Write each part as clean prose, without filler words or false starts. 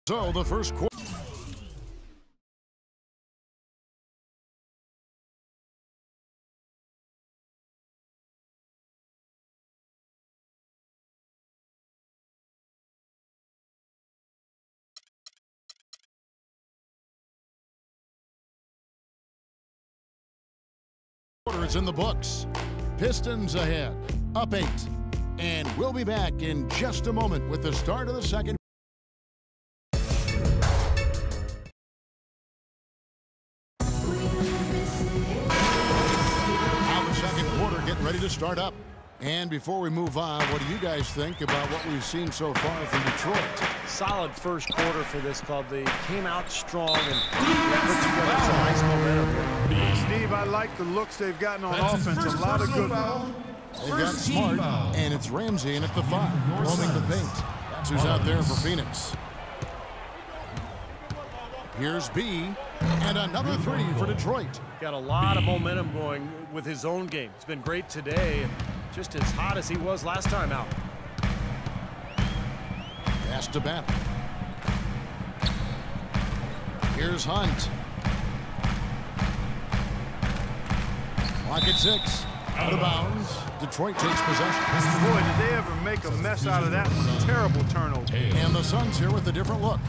So the first quarter. Is in the books. Pistons ahead, up 8. And we'll be back in just a moment with the start of the second. Now the second quarter getting ready to start up. And before we move on, what do you guys think about what we've seen so far from Detroit? Solid first quarter for this club. They came out strong and put together some nice momentum. Steve, I like the looks they've gotten on offense. A lot of good. They've got Smart, and it's Ramsey in at the 5, roaming the paint. That's who's out there for Phoenix. Here's B, and another 3 for Detroit. Got a lot of momentum going with his own game. It's been great today, and just as hot as he was last time out. Pass to Banner. Here's Hunt. Clock at 6. Out of bounds. Detroit takes possession. Boy, did they ever make a mess out of that one. Terrible turnover. And the Suns here with a different look.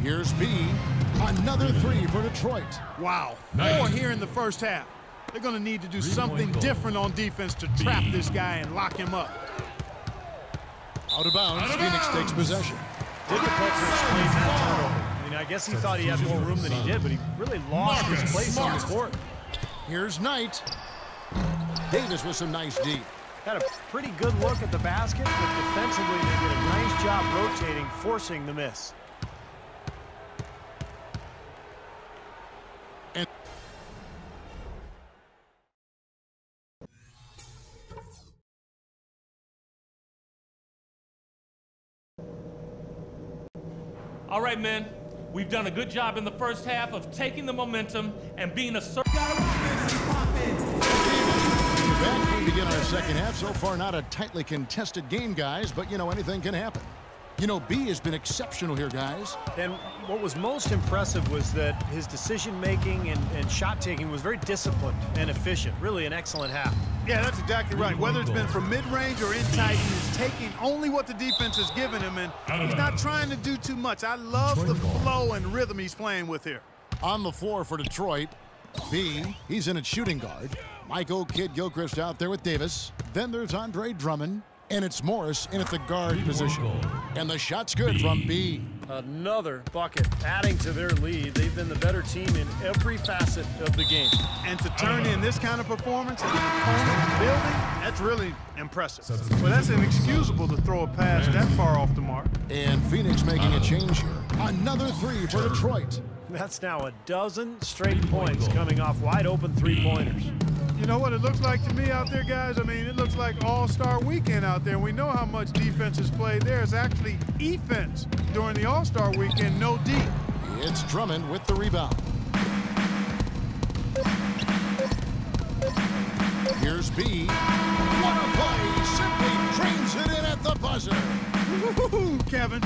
Here's B. Another 3 for Detroit. Wow. 4 here in the first half. They're going to need to do something different on defense to trap this guy and lock him up. Out of bounds. Phoenix takes possession. Difficult to explain that turnover. I mean, I guess he thought he had more room than he did, but he really lost his place on the court. Here's Knight. Davis with some nice D. Had a pretty good look at the basket, but defensively they did a nice job rotating, forcing the miss. And all right, men. We've done a good job in the first half of taking the momentum and being a back we begin our second half. So far, not a tightly contested game, guys, but, you know, anything can happen. You know, B has been exceptional here, guys. And what was most impressive was that his decision-making and shot-taking was very disciplined and efficient. Really an excellent half. Yeah, that's exactly right. Whether it's been from mid-range or inside, he's taking only what the defense has given him, and he's not trying to do too much. I love the flow and rhythm he's playing with here. On the floor for Detroit, B, he's in at shooting guard. Michael Kidd-Gilchrist out there with Davis. Then there's Andre Drummond. And it's Morris in at the guard position. And the shot's good from B. Another bucket, adding to their lead. They've been the better team in every facet of the game. And to turn in this kind of performance in an opponent's building, that's really impressive. Well, that's inexcusable to throw a pass that far off the mark. And Phoenix making a change here. Another 3 for Detroit. That's now a dozen straight points coming off wide open three-pointers. You know what it looks like to me out there, guys? I mean, it looks like All-Star Weekend out there. We know how much defense is played there. It's actually offense during the All-Star Weekend, no D. It's Drummond with the rebound. Here's B. What a play! Simply trains it in at the buzzer. Woo-hoo-hoo, Kevin.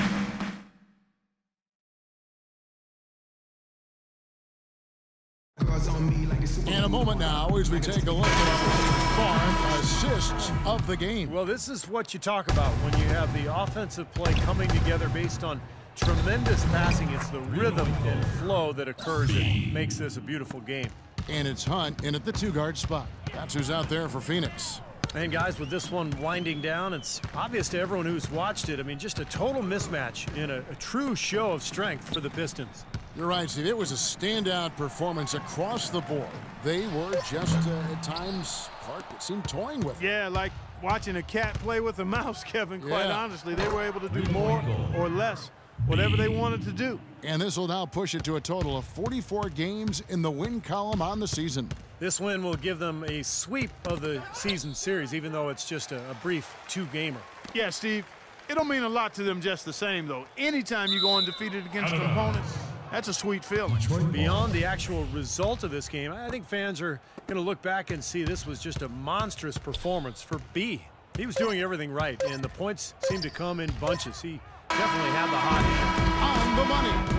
And a moment now as we take a look at our assists of the game. Well, this is what you talk about when you have the offensive play coming together based on tremendous passing. It's the rhythm and flow that occurs that makes this a beautiful game. And it's Hunt in at the 2-guard spot. That's who's out there for Phoenix. And guys, with this one winding down, it's obvious to everyone who's watched it. I mean, just a total mismatch in a true show of strength for the Pistons. You're right, Steve. It was a standout performance across the board. They were just, at times, Clark, it seemed toying with it. Yeah, like watching a cat play with a mouse, Kevin, quite honestly. They were able to do more or less, whatever they wanted to do. And this will now push it to a total of 44 games in the win column on the season. This win will give them a sweep of the season series, even though it's just a brief 2-gamer. Yeah, Steve, it'll mean a lot to them just the same, though. Anytime you go undefeated against opponents, that's a sweet feeling. Beyond the actual result of this game, I think fans are going to look back and see this was just a monstrous performance for B. He was doing everything right, and the points seemed to come in bunches. He definitely had the hot hand. the money.